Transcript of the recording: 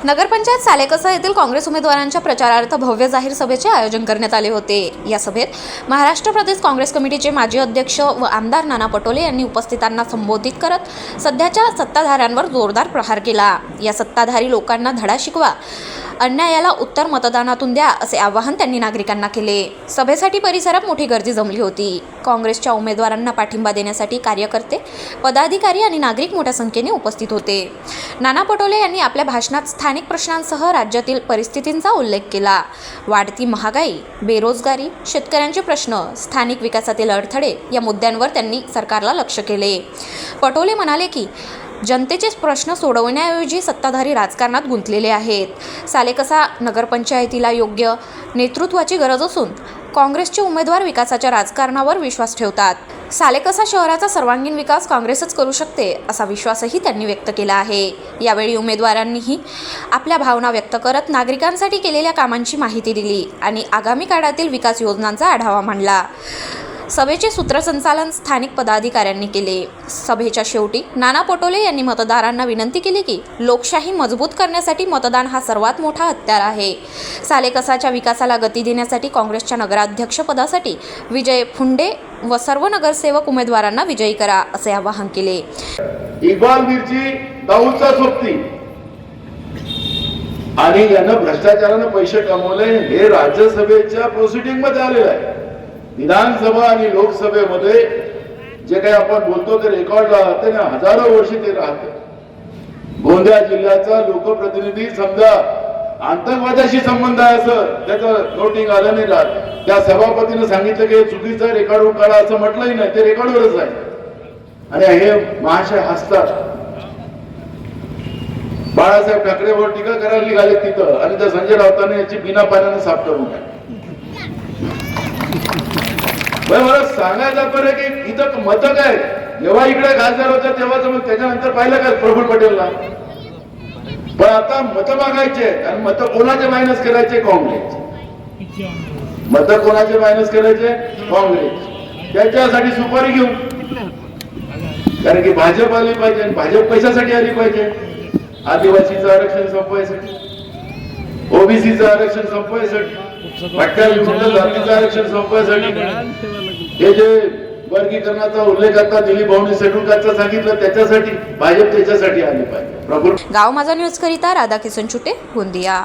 नगरपंचायत सालेकसा येथील काँग्रेस उमेदवारांच्या प्रचारार्थ भव्य जाहीर सभेचे आयोजन करण्यात आले होते। या सभेत महाराष्ट्र प्रदेश काँग्रेस कमिटीचे माजी अध्यक्ष व आमदार नाना पटोले यांनी उपस्थितांना संबोधित करत सध्याच्या सत्ताधाऱ्यांवर जोरदार प्रहार केला। या सत्ताधारी लोकांना धडा शिकवा, अन्यायाला उत्तर मतदानातून द्या असे आवाहन त्यांनी नागरिकांना केले। सभेसाठी परिसरात मोठी गर्दी जमली होती। काँग्रेसच्या उमेदवारांना पाठिंबा देण्यासाठी कार्यकर्ते, पदाधिकारी आणि नागरिक मोठ्या संख्येने उपस्थित होते। नाना पटोले यांनी आपल्या भाषणात स्थानिक प्रश्नांसह राज्यातील परिस्थितींचा उल्लेख केला। वाढती महागाई, बेरोजगारी, शेतकऱ्यांचे प्रश्न, स्थानिक विकासातील अडथळे या मुद्द्यांवर त्यांनी सरकारला लक्ष केले। पटोले म्हणाले की जनतेचे प्रश्न सोडवण्याऐवजी सत्ताधारी राजकारणात गुंतलेले आहेत। सालेकसा नगरपंचायतीला योग्य नेतृत्वाची गरज असून काँग्रेसचे उमेदवार विकासाच्या राजकारणावर विश्वास ठेवतात। सालेकसा शहराचा सर्वांगीण विकास काँग्रेसच करू शकते असा विश्वासही त्यांनी व्यक्त केला आहे। यावेळी उमेदवारांनीही आपल्या भावना व्यक्त करत नागरिकांसाठी केलेल्या कामांची माहिती दिली आणि आगामी काळातील विकास योजनांचा आढावा मांडला। सभेचे सूत्रसंचालन स्थानिक पदाधिकाऱ्यांनी केले। सभेच्या शेवटी नाना पटोले यांनी मतदारांना विनंती केली की लोकशाही मजबूत करण्यासाठी मतदान हा सर्वात मोठा हत्यार आहे। सालेकसाच्या विकासाला गती देण्यासाठी काँग्रेसच्या नगराध्यक्षपदासाठी विजय फुंडे व सर्व नगरसेवक उमेदवारांना विजयी करा असे आवाहन केले। इक्बाल मिर्ची, दाऊदचा सोबती आणि यांना भ्रष्टाचाराने पैसे कमवले हे राज्यसभेच्या प्रोसिडिंग मध्ये आलेलं आहे। विधानसभा आणि लोकसभेमध्ये जे काही आपण बोलतो ते रेकॉर्ड राहते ना, हजारो वर्षे ते राहते। गोंदिया जिल्ह्याचा लोकप्रतिनिधी समजा आतंकवादाशी संबंध आहे असं त्याचं नोटिंग आलं नाही राहत, त्या सभापतीने सांगितलं की चुकीचं रेकॉर्ड काढा असं म्हटलंही नाही, ते रेकॉर्डवरच आहे। आणि हे महाशय हसतात। बाळासाहेब ठाकरेवर टीका करायला निघाले तिथं आणि त्या संजय राऊतांनी याची बिना पाण्याने साफ करून टाकली। मला सांगायचं तर की इथं मत काय, जेव्हा इकडे खासदार होता तेव्हाच, मग त्याच्यानंतर पाहिलं का प्रफुल्ल पटेलला, पण आता मत मागायचे आणि मत कोणाचे मायनस करायचे, काँग्रेस। मत कोणाचे मायनस करायचे, काँग्रेस। त्याच्यासाठी सुपारी घेऊन, कारण की भाजप आली पाहिजे, भाजप पैशासाठी आली पाहिजे। आदिवासीचं आरक्षण संपवायसाठी, ओबीसीचं आरक्षण संपवायसाठी, जातीचं आरक्षण संपवायसाठी, हे जे वर्गीकरणाचा उल्लेख आता दिलीप भाऊंनी सेडूलकरचा सांगितलं त्याच्यासाठी भाजप त्याच्यासाठी आली पाहिजे। गाव माझा न्यूज करिता राधाकिशन छुटे, गोंदिया।